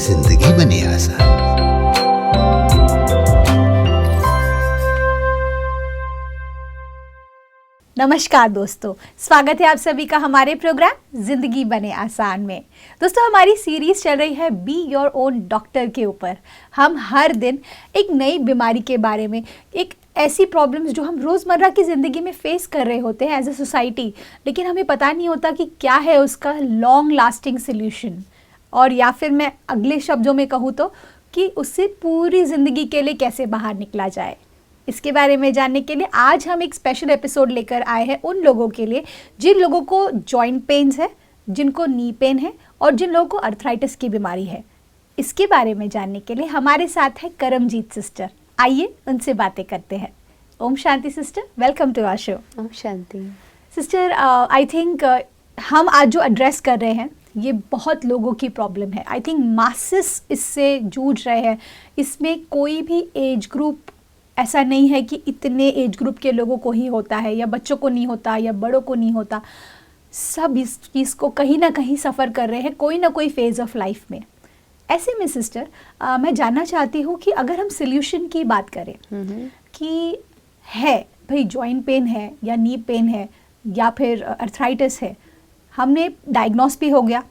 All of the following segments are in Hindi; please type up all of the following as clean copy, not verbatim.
जिंदगी बने आसान। नमस्कार दोस्तों, स्वागत है आप सभी का हमारे प्रोग्राम जिंदगी बने आसान में। दोस्तों, हमारी सीरीज चल रही है बी योर ओन डॉक्टर के ऊपर। हम हर दिन एक नई बीमारी के बारे में, एक ऐसी प्रॉब्लम्स जो हम रोज़मर्रा की ज़िंदगी में फेस कर रहे होते हैं एज ए सोसाइटी, लेकिन हमें पता नहीं होता कि क्या है उसका लॉन्ग लास्टिंग सोल्यूशन, और या फिर मैं अगले शब्दों में कहूँ तो कि उससे पूरी ज़िंदगी के लिए कैसे बाहर निकला जाए। इसके बारे में जानने के लिए आज हम एक स्पेशल एपिसोड लेकर आए हैं उन लोगों के लिए जिन लोगों को जॉइंट पेन्स है, जिनको नी पेन है और जिन लोगों को अर्थराइटिस की बीमारी है। इसके बारे में जानने के लिए हमारे साथ है करमजीत सिस्टर। आइए उनसे बातें करते हैं। ओम शांति sister, welcome to our show. ओम शांति सिस्टर, आई थिंक हम आज जो एड्रेस कर रहे हैं ये बहुत लोगों की प्रॉब्लम है। आई थिंक मासेस इससे जूझ रहे हैं। इसमें कोई भी एज ग्रुप ऐसा नहीं है कि इतने एज ग्रुप के लोगों को ही होता है, या बच्चों को नहीं होता, या बड़ों को नहीं होता। सब इस चीज़ को कहीं ना कहीं सफ़र कर रहे हैं कोई ना कोई फेज़ ऑफ लाइफ में। ऐसे में सिस्टर, मैं जानना चाहती हूँ कि अगर हम सोल्यूशन की बात करें कि है भाई जॉइंट पेन है या नी पेन है या फिर अर्थराइटिस है, हमने डायग्नोस भी हो गया,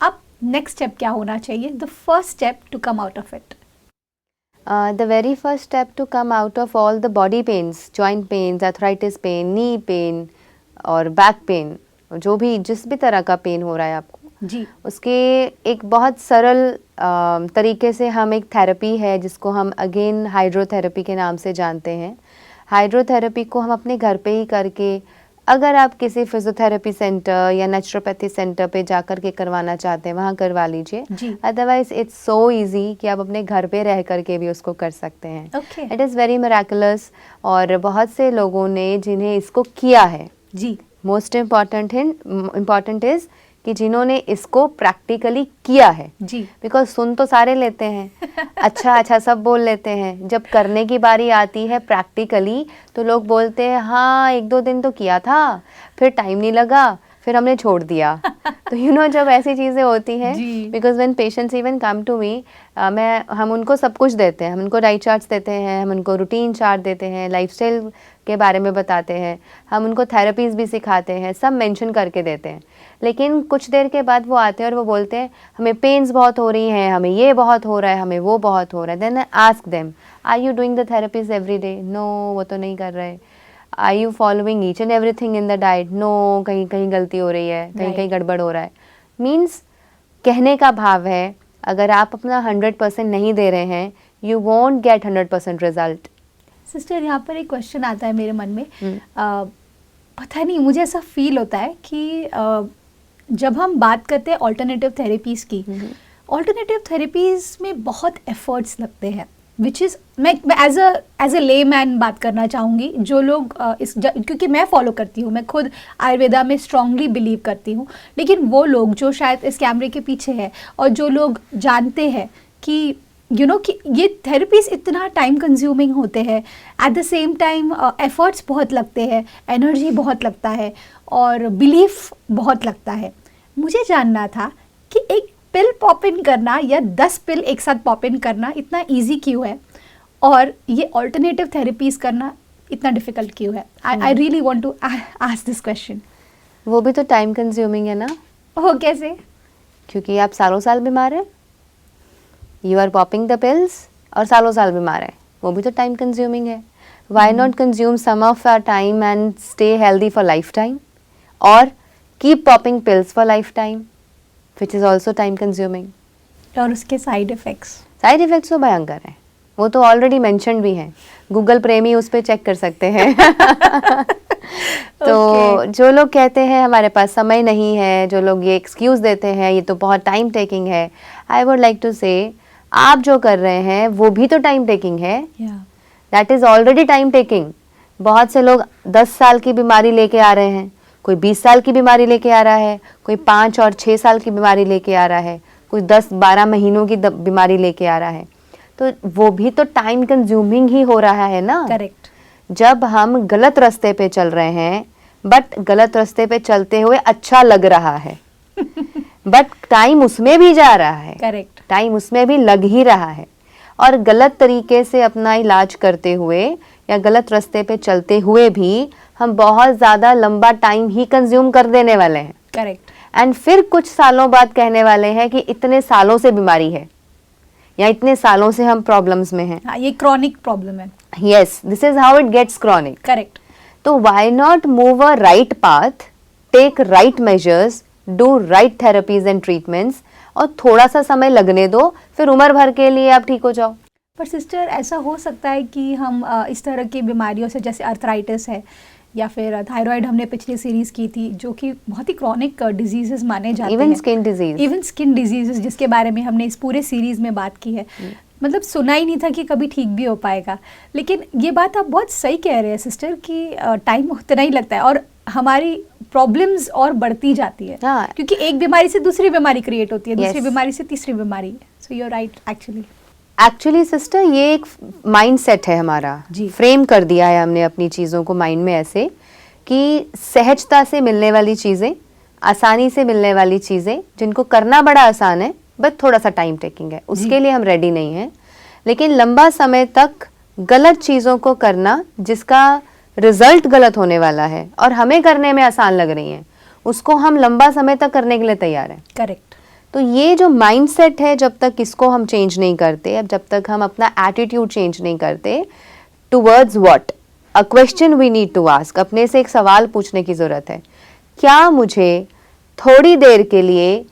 अब नेक्स्ट स्टेप क्या होना चाहिए? The first step to come out of it. The very first step to come out of all the body pains, joint pains, arthritis pain, knee pain और back pain, जो भी जिस भी तरह का पेन हो रहा है आपको जी, उसके एक बहुत सरल तरीके से हम एक थेरेपी है जिसको हम अगेन हाइड्रोथेरेपी के नाम से जानते हैं। हाइड्रोथेरेपी को हम अपने घर पे ही करके, अगर आप किसी फिजियोथेरेपी सेंटर या नेचुरोपैथी सेंटर पे जाकर के करवाना चाहते हैं वहाँ करवा लीजिए। अदरवाइज इट्स सो इजी कि आप अपने घर पे रह करके भी उसको कर सकते हैं। It is very miraculous. और बहुत से लोगों ने जिन्हें इसको किया है, जी, मोस्ट इम्पॉर्टेंट इज़ कि जिन्होंने इसको प्रैक्टिकली किया है। जी, बिकॉज सुन तो सारे लेते हैं, अच्छा सब बोल लेते हैं, जब करने की बारी आती है प्रैक्टिकली तो लोग बोलते हैं हाँ 1-2 दिन तो किया था, फिर टाइम नहीं लगा, फिर हमने छोड़ दिया। तो जब ऐसी चीज़ें होती हैं, because when patients even come to me, हम उनको सब कुछ देते हैं, हम उनको डाइट चार्ट्स देते हैं, हम उनको रूटीन चार्ट देते हैं, लाइफस्टाइल के बारे में बताते हैं, हम उनको थेरेपीज़ भी सिखाते हैं, सब मेंशन करके देते हैं। लेकिन कुछ देर के बाद वो आते हैं और वो बोलते हैं हमें पेन्स बहुत हो रही हैं, हमें ये बहुत हो रहा है, हमें वो बहुत हो रहा है। Then I ask them, are you doing the therapies every day? No, वो तो नहीं कर रहे। Are you following each and everything in the diet? No, कहीं कहीं गलती हो रही है, कहीं कहीं गड़बड़ हो रहा है। मीन्स कहने का भाव है अगर आप अपना 100% नहीं दे रहे हैं, you won't get 100% result. Sister, यहाँ पर एक क्वेश्चन आता है मेरे मन में। पता नहीं, मुझे ऐसा फील होता है कि जब हम बात करते हैं ऑल्टरनेटिव थेरेपीज़ की, ऑल्टरनेटिव थेरेपीज़ में बहुत एफर्ट्स लगते हैं, विच इज़ मैं एज अ ले मैन बात करना चाहूँगी। जो लोग क्योंकि मैं फॉलो करती हूँ, मैं खुद आयुर्वेदा में स्ट्रांगली बिलीव करती हूँ, लेकिन वो लोग जो शायद इस कैमरे के पीछे है और जो लोग जानते हैं कि कि ये थेरेपीज़ इतना टाइम कंज्यूमिंग होते हैं, at the same time efforts बहुत लगते हैं, एनर्जी बहुत लगता है और बिलीफ बहुत लगता है। मुझे जानना था कि एक पिल पॉप इन करना या 10 पिल एक साथ पॉप इन करना इतना इजी क्यों है, और ये ऑल्टरनेटिव थेरेपीज़ करना इतना डिफ़िकल्ट क्यों है? I really want to ask this question. वो भी तो टाइम कंज्यूमिंग है ना। वो कैसे? क्योंकि आप सालों साल बीमार हैं, you are popping the pills, और सालों साल बीमार है, वो भी तो टाइम कंज्यूमिंग है। Why not consume some of our time and stay healthy for life time, और keep popping pills for life time, which is also time consuming. और उसके साइड इफ़ेक्ट्स तो भयंकर हैं, वो तो ऑलरेडी मेंशन्ड भी हैं, गूगल प्रेमी उस पर चेक कर सकते हैं। तो जो लोग कहते हैं हमारे पास समय नहीं है, जो लोग ये एक्सक्यूज़ देते हैं ये तो बहुत टाइम टेकिंग है, आई वुड लाइक टू से आप जो कर रहे हैं वो भी तो टाइम टेकिंग है। That is already time taking. बहुत से लोग 10 साल की बीमारी लेके आ रहे हैं, कोई 20 साल की बीमारी लेके आ रहा है, कोई 5 और 6 साल की बीमारी लेके आ रहा है, कोई 10-12 महीनों की बीमारी लेके आ रहा है, तो वो भी तो टाइम कंज्यूमिंग ही हो रहा है ना। करेक्ट। जब हम गलत रास्ते पे चल रहे हैं, बट गलत रास्ते पे चलते हुए अच्छा लग रहा है बट टाइम उसमें भी जा रहा है, करेक्ट, टाइम उसमें भी लग ही रहा है, और गलत तरीके से अपना इलाज करते हुए या गलत रास्ते पे चलते हुए भी हम बहुत ज़्यादा लंबा टाइम ही कंज्यूम कर देने वाले हैं। करेक्ट, एंड फिर कुछ सालों बाद कहने वाले हैं कि इतने सालों से बीमारी है या इतने सालों से हम प्रॉब्लम्स में हैं। हाँ, ये क्रॉनिक प्रॉब्लम है। Yes, this is how it gets chronic. Correct, तो why not move a right path, take right measures, do right therapies and treatments, और थोड़ा सा समय लगने दो, फिर उम्र भर के लिए आप ठीक हो जाओ। पर सिस्टर ऐसा हो सकता है कि हम इस तरह की बीमारियों से, जैसे अर्थराइटिस है या फिर थायराइड, हमने पिछली सीरीज की थी जो कि बहुत ही क्रॉनिक डिजीजेस माने जाते हैं, even skin disease, even skin diseases जिसके बारे में हमने इस पूरे सीरीज में बात की है, मतलब सुना ही नहीं था कि कभी ठीक भी हो पाएगा। लेकिन ये बात आप बहुत सही कह रहे हैं सिस्टर कि टाइम उतना ही लगता है और हमारी प्रॉब्लम्स और बढ़ती जाती है। हाँ। क्योंकि एक बीमारी से दूसरी बीमारी क्रिएट होती है, दूसरी Yes. बीमारी से तीसरी बीमारी। So you are right actually sister, ये एक माइंड सेट है हमारा, जी। फ्रेम कर दिया है हमने अपनी चीज़ों को माइंड में ऐसे कि सहजता से मिलने वाली चीज़ें, आसानी से मिलने वाली चीज़ें जिनको करना बड़ा आसान है बट थोड़ा सा टाइम टेकिंग है, उसके लिए हम रेडी नहीं हैं। लेकिन लंबा समय तक गलत चीज़ों को करना जिसका रिजल्ट गलत होने वाला है और हमें करने में आसान लग रही हैं, उसको हम लंबा समय तक करने के लिए तैयार हैं। करेक्ट। तो ये जो माइंडसेट है, जब तक इसको हम चेंज नहीं करते, अब जब तक हम अपना एटीट्यूड चेंज नहीं करते towards what, a question we need to ask, अपने से एक सवाल पूछने की ज़रूरत है। क्या मुझे थोड़ी देर के लिए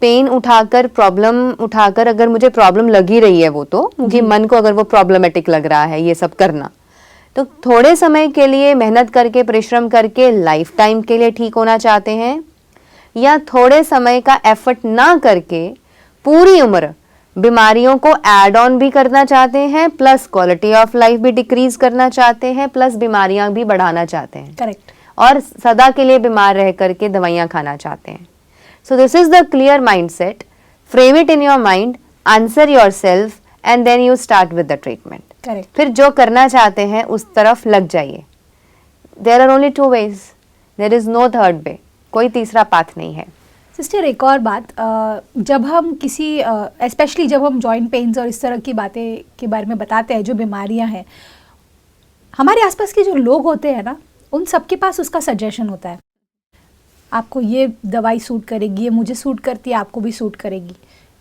पेन उठाकर, प्रॉब्लम उठाकर, अगर मुझे प्रॉब्लम लगी रही है वो, तो मुझे मन को अगर वो प्रॉब्लमेटिक लग रहा है ये सब करना, तो थोड़े समय के लिए मेहनत करके, परिश्रम करके लाइफ टाइम के लिए ठीक होना चाहते हैं, या थोड़े समय का एफर्ट ना करके पूरी उम्र बीमारियों को ऐड ऑन भी करना चाहते हैं, प्लस क्वालिटी ऑफ लाइफ भी डिक्रीज करना चाहते हैं, प्लस बीमारियां भी बढ़ाना चाहते हैं। करेक्ट। और सदा के लिए बीमार रह करके दवाइयां खाना चाहते हैं। So this is the clear mindset, frame it in your mind, answer yourself and then you start with the treatment. Correct. फिर जो करना चाहते हैं उस तरफ लग जाइए। There are only 2 ways, there is no third way, कोई तीसरा पाथ नहीं है। सिस्टर एक और बात, जब हम किसी स्पेशली जब हम जॉइंट पेन्स और इस तरह की बातें के बारे में बताते हैं, जो बीमारियां हैं, हमारे आसपास के जो लोग होते हैं ना, उन सबके पास उसका सजेशन होता है। आपको ये दवाई सूट करेगी, ये मुझे सूट करती है, आपको भी सूट करेगी।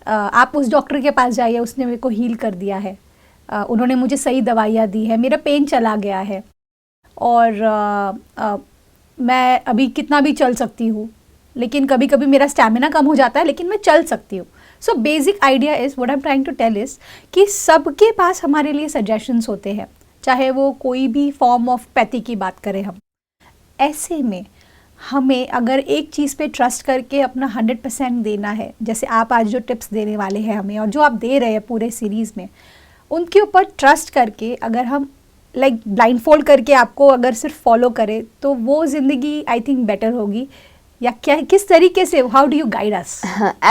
आप उस डॉक्टर के पास जाइए, उसने मेरे को हील कर दिया है, उन्होंने मुझे सही दवाइयाँ दी है, मेरा पेन चला गया है और मैं अभी कितना भी चल सकती हूँ, लेकिन कभी कभी मेरा स्टैमिना कम हो जाता है, लेकिन मैं चल सकती हूँ। So basic idea is, what I am trying to tell is कि सबके पास हमारे लिए सजेशंस होते हैं, चाहे वो कोई भी फॉर्म ऑफ पैथी की बात करें हम। ऐसे में हमें अगर एक चीज़ पे ट्रस्ट करके अपना 100% देना है, जैसे आप आज जो टिप्स देने वाले हैं हमें और जो आप दे रहे हैं पूरे सीरीज़ में, उनके ऊपर ट्रस्ट करके अगर हम लाइक ब्लाइंड फोल्ड करके आपको अगर सिर्फ फॉलो करें, तो वो ज़िंदगी आई थिंक बेटर होगी। या क्या, किस तरीके से, how do you guide us?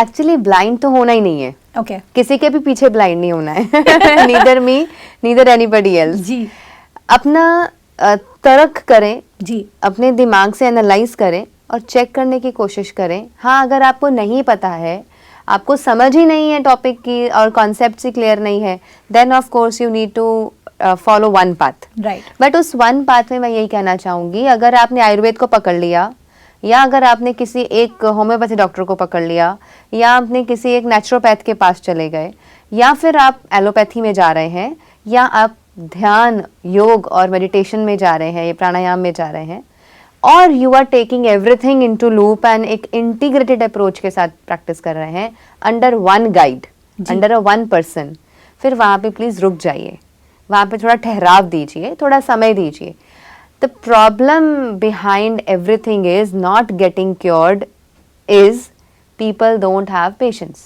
Actually blind तो होना ही नहीं है। ओके। किसी के भी पीछे ब्लाइंड नहीं होना है। नीदर मी, नीदर एनीबडी एल्स। जी। अपना तरक करें जी। अपने दिमाग से एनालाइज करें और चेक करने की कोशिश करें। हाँ, अगर आपको नहीं पता है, आपको समझ ही नहीं है टॉपिक की और कॉन्सेप्ट से क्लियर नहीं है, then of course you need to follow one path. Right. But उस वन पाथ में मैं यही कहना चाहूँगी, अगर आपने आयुर्वेद को पकड़ लिया, या अगर आपने किसी एक होम्योपैथी डॉक्टर को पकड़ लिया, या आपने किसी एक नेचुरोपैथ के पास चले गए, या फिर आप एलोपैथी में जा रहे हैं, या आप ध्यान, योग और मेडिटेशन में जा रहे हैं, ये प्राणायाम में जा रहे हैं, और you are taking everything into loop and एक इंटीग्रेटेड अप्रोच के साथ प्रैक्टिस कर रहे हैं under one guide, under a one person, फिर वहाँ पे प्लीज़ रुक जाइए, वहाँ पे थोड़ा ठहराव दीजिए, थोड़ा समय दीजिए। The problem behind everything is not getting cured is people don't have patience.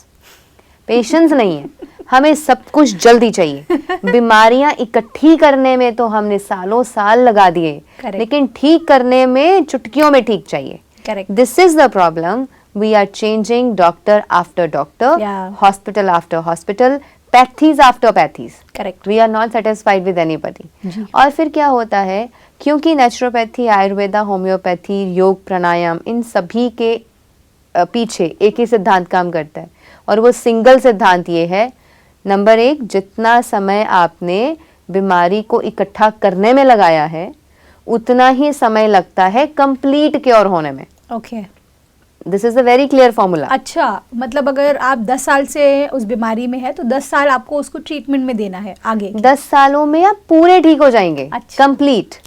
Patience नहीं है, हमें सब कुछ जल्दी चाहिए। बीमारियां इकट्ठी करने में तो हमने सालों साल लगा दिए, लेकिन ठीक करने में चुटकियों में ठीक चाहिए। Correct. This is the problem. We are changing doctor after doctor, Yeah. hospital after hospital, pathies after pathies. Correct. We are not satisfied with anybody. और फिर क्या होता है, क्योंकि नेचुरोपैथी, आयुर्वेदा, होम्योपैथी, योग, प्राणायाम, इन सभी के पीछे एक ही सिद्धांत काम करता है, और वो सिंगल सिद्धांत ये है, नंबर 1, जितना समय आपने बीमारी को इकट्ठा करने में लगाया है उतना ही समय लगता है कंप्लीट क्योर होने में। Okay, this is a very clear formula. अच्छा, मतलब अगर आप 10 साल से उस बीमारी में है तो 10 साल आपको उसको ट्रीटमेंट में देना है आगे। 10 सालों में आप पूरे ठीक हो जाएंगे। अच्छा, कंप्लीट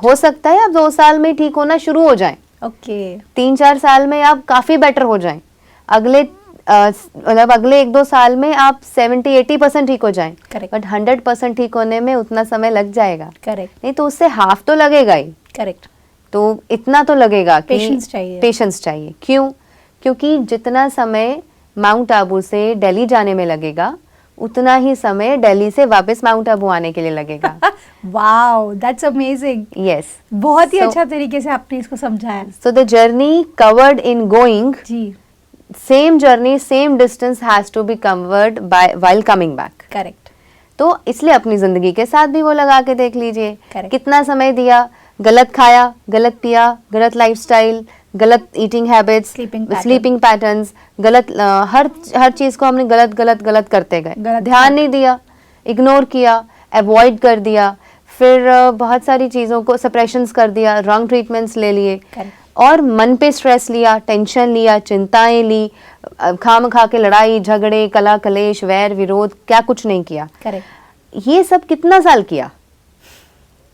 हो सकता है आप 2 साल में ठीक होना शुरू हो जाएं। ओके, 3-4 साल में आप काफी बेटर हो जाएं। अगले मतलब अगले 1-2 साल में आप 70-80% ठीक हो जाएं। करेक्ट, बट 100% ठीक होने में उतना समय लग जाएगा। करेक्ट, नहीं तो उससे हाफ तो लगेगा ही। करेक्ट, तो इतना तो लगेगा कि पेशेंस चाहिए। क्यों? क्योंकि जितना समय माउंट आबू से दिल्ली जाने में लगेगा उतना ही समय दिल्ली से वापस माउंट आबू आने के लिए लगेगा। Wow, that's amazing. यस, बहुत ही अच्छा तरीके से आपने इसको समझाया। So the journey covered in going, जी, same journey same distance has to be covered by while coming back. Correct, तो इसलिए अपनी जिंदगी के साथ भी वो लगा के देख लीजिए। Correct. कितना समय दिया, गलत खाया, गलत पिया, गलत लाइफस्टाइल, गलत ईटिंग हैबिट्स, स्लीपिंग पैटर्न्स, गलत हर चीज को हमने गलत गलत गलत करते गए। ध्यान नहीं दिया, इग्नोर किया, अवॉइड कर दिया, फिर बहुत सारी चीजों को सप्रेशंस कर दिया, रॉन्ग ट्रीटमेंट्स ले लिए, और मन पे स्ट्रेस लिया, टेंशन लिया, चिंताएं ली, खाम खा के लड़ाई झगड़े, कला कलेश, वैर विरोध, क्या कुछ नहीं किया। करेक्ट, ये सब कितना साल किया?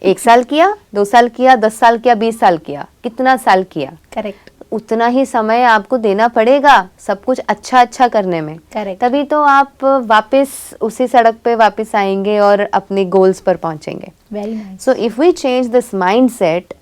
1 साल किया, 2 साल किया, 10 साल किया, 20 साल किया, कितना साल किया? करेक्ट, उतना ही समय आपको देना पड़ेगा सब कुछ अच्छा अच्छा करने में। करेक्ट, तभी तो आप वापस उसी सड़क पे वापस आएंगे और अपने गोल्स पर पहुंचेंगे। Very nice. So if we change this mindset,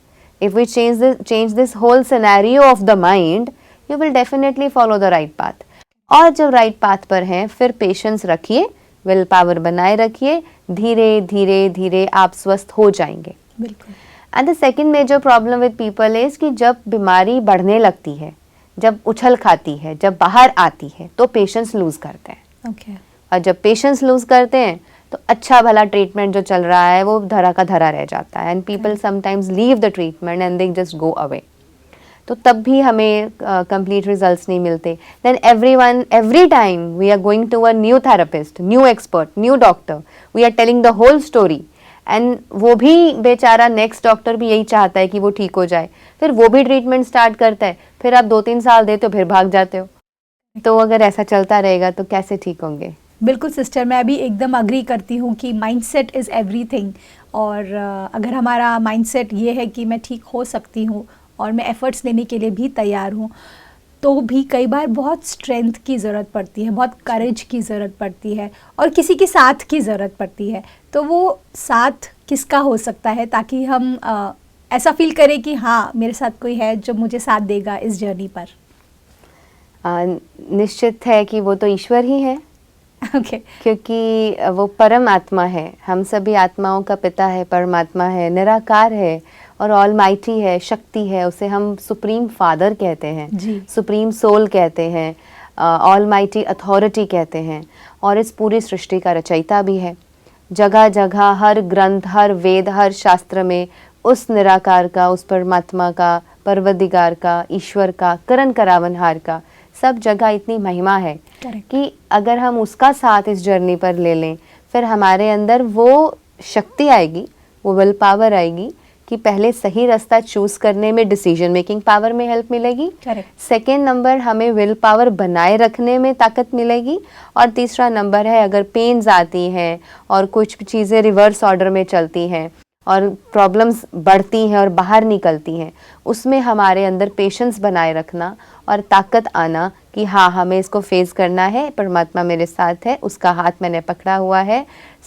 if we change this whole scenario of the mind, you will definitely follow the right path. और जब राइट पाथ पर हैं फिर पेशेंस रखिए, विल पावर बनाए रखिए, धीरे धीरे धीरे आप स्वस्थ हो जाएंगे। बिल्कुल। And the second major problem with people is कि जब बीमारी बढ़ने लगती है, जब उछल खाती है, जब बाहर आती है, तो पेशेंस लूज करते हैं। ओके। और जब पेशेंस लूज करते हैं तो अच्छा भला ट्रीटमेंट जो चल रहा है वो धरा का धरा रह जाता है, and people sometimes leave the treatment and they just go away. तो तब भी हमें कंप्लीट रिजल्ट्स नहीं मिलते। Then every time we are going to a new therapist, new expert, new doctor, we are telling the whole story, and वो भी बेचारा नेक्स्ट डॉक्टर भी यही चाहता है कि वो ठीक हो जाए, फिर वो भी ट्रीटमेंट स्टार्ट करता है, फिर आप 2-3 साल देते हो, फिर भाग जाते हो। तो अगर ऐसा चलता रहेगा तो कैसे ठीक होंगे? बिल्कुल सिस्टर, मैं भी एकदम अग्री करती हूँ कि माइंडसेट इज़ एवरीथिंग। और अगर हमारा माइंडसेट ये है कि मैं ठीक हो सकती हूँ और मैं एफ़र्ट्स देने के लिए भी तैयार हूँ, तो भी कई बार बहुत स्ट्रेंथ की ज़रूरत पड़ती है, बहुत करेज की ज़रूरत पड़ती है, और किसी के साथ की ज़रूरत पड़ती है। तो वो साथ किसका हो सकता है, ताकि हम ऐसा फील करें कि हाँ, मेरे साथ कोई है जो मुझे साथ देगा इस जर्नी पर? निश्चित है कि वो तो ईश्वर ही है। Okay. क्योंकि वो परम आत्मा है, हम सभी आत्माओं का पिता है, परमात्मा है, निराकार है और ऑलमाइटी है, शक्ति है। उसे हम सुप्रीम फादर कहते हैं, सुप्रीम सोल कहते हैं, ऑलमाइटी अथॉरिटी कहते हैं, और इस पूरी सृष्टि का रचयिता भी है। जगह जगह हर ग्रंथ, हर वेद, हर शास्त्र में उस निराकार का, उस परमात्मा का, परवदिगार का, ईश्वर का, करण करावनहार का, सब जगह इतनी महिमा है कि अगर हम उसका साथ इस जर्नी पर ले लें, फिर हमारे अंदर वो शक्ति आएगी, वो विल पावर आएगी कि पहले सही रास्ता चूज करने में, डिसीजन मेकिंग पावर में हेल्प मिलेगी। सेकेंड नंबर, हमें विल पावर बनाए रखने में ताकत मिलेगी। और तीसरा नंबर है, अगर पेन्स आती हैं और कुछ चीज़ें रिवर्स ऑर्डर में चलती हैं और प्रॉब्लम्स बढ़ती हैं और बाहर निकलती हैं, उसमें हमारे अंदर पेशेंस बनाए रखना और ताकत आना कि हाँ, हमें इसको फेस करना है, परमात्मा मेरे साथ है, उसका हाथ मैंने पकड़ा हुआ है,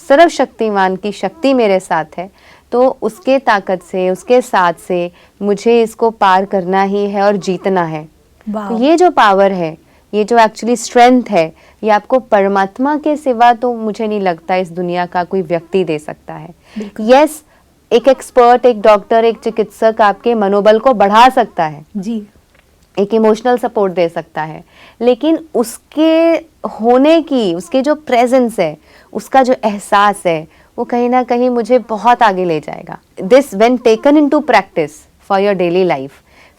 सर्वशक्तिमान की शक्ति मेरे साथ है, तो उसके ताकत से, उसके साथ से मुझे इसको पार करना ही है और जीतना है। तो ये जो पावर है, ये जो एक्चुअली स्ट्रेंथ है, ये आपको परमात्मा के सिवा तो मुझे नहीं लगता इस दुनिया का कोई व्यक्ति दे सकता है। यस, एक एक्सपर्ट, एक डॉक्टर, एक चिकित्सक आपके मनोबल को बढ़ा सकता है जी, एक इमोशनल सपोर्ट दे सकता है, लेकिन उसके होने की, उसके जो प्रेजेंस है, उसका जो एहसास है, वो कहीं ना कहीं मुझे बहुत आगे ले जाएगा। This when taken into practice for your daily life,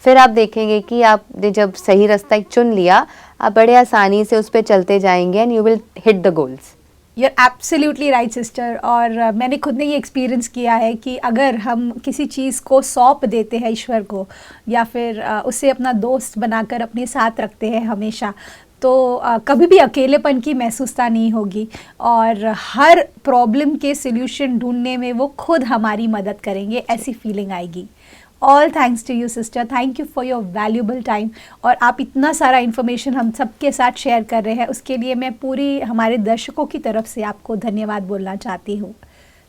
फिर आप देखेंगे कि आपने जब सही रास्ता एक चुन लिया, आप बड़े आसानी से उस पर चलते जाएंगे and you will hit the goals. You're absolutely right sister. और मैंने खुद ने ये एक्सपीरियंस किया है कि अगर हम किसी चीज़ को सौंप देते हैं ईश्वर को, या फिर उसे अपना दोस्त बनाकर अपने साथ रखते हैं हमेशा, तो कभी भी अकेलेपन की महसूसता नहीं होगी और हर प्रॉब्लम के सल्यूशन ढूंढने में वो खुद हमारी मदद करेंगे, ऐसी फीलिंग आएगी। All thanks to you sister, thank you for your valuable time. और आप इतना सारा इन्फॉर्मेशन हम सबके साथ शेयर कर रहे हैं, उसके लिए मैं पूरी हमारे दर्शकों की तरफ से आपको धन्यवाद बोलना चाहती हूँ।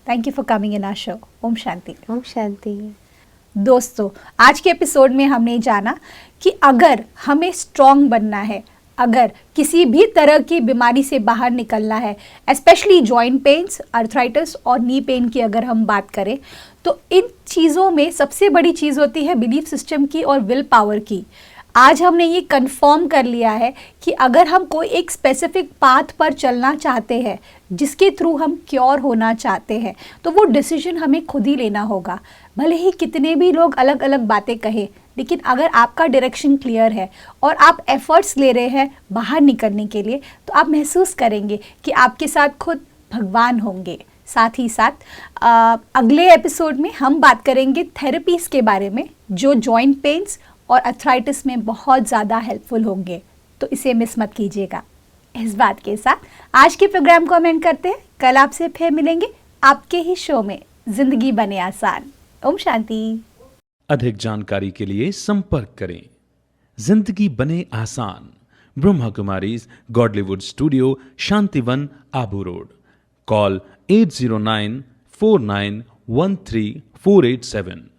Thank you for coming in our show. ओम शांति। ओम शांति। दोस्तों, आज के एपिसोड में हमने जाना कि अगर हमें स्ट्रॉन्ग बनना है, अगर किसी भी तरह की बीमारी से बाहर निकलना है, स्पेशली जॉइंट पेन्स, अर्थराइटिस और नी पेन की अगर हम बात करें, तो इन चीज़ों में सबसे बड़ी चीज़ होती है बिलीफ सिस्टम की और विल पावर की। आज हमने ये कंफर्म कर लिया है कि अगर हम कोई एक स्पेसिफिक पाथ पर चलना चाहते हैं जिसके थ्रू हम क्योर होना चाहते हैं, तो वो डिसीजन हमें खुद ही लेना होगा। भले ही कितने भी लोग अलग अलग बातें कहें, लेकिन अगर आपका डायरेक्शन क्लियर है और आप एफर्ट्स ले रहे हैं बाहर निकलने के लिए, तो आप महसूस करेंगे कि आपके साथ खुद भगवान होंगे। साथ ही साथ अगले एपिसोड में हम बात करेंगे थेरेपीज़ के बारे में, जो जॉइंट पेन्स और अर्थराइटिस में बहुत ज़्यादा हेल्पफुल होंगे, तो इसे मिस मत कीजिएगा। इस बात के साथ आज के प्रोग्राम को हम एंड करते हैं। कल आपसे फिर मिलेंगे आपके ही शो में जिंदगी बने आसान। ओम शांति। अधिक जानकारी के लिए संपर्क करें। जिंदगी बने आसान, Brahma Kumaris Godlywood studio, Shantivan, Abu road. Call 8094913 487।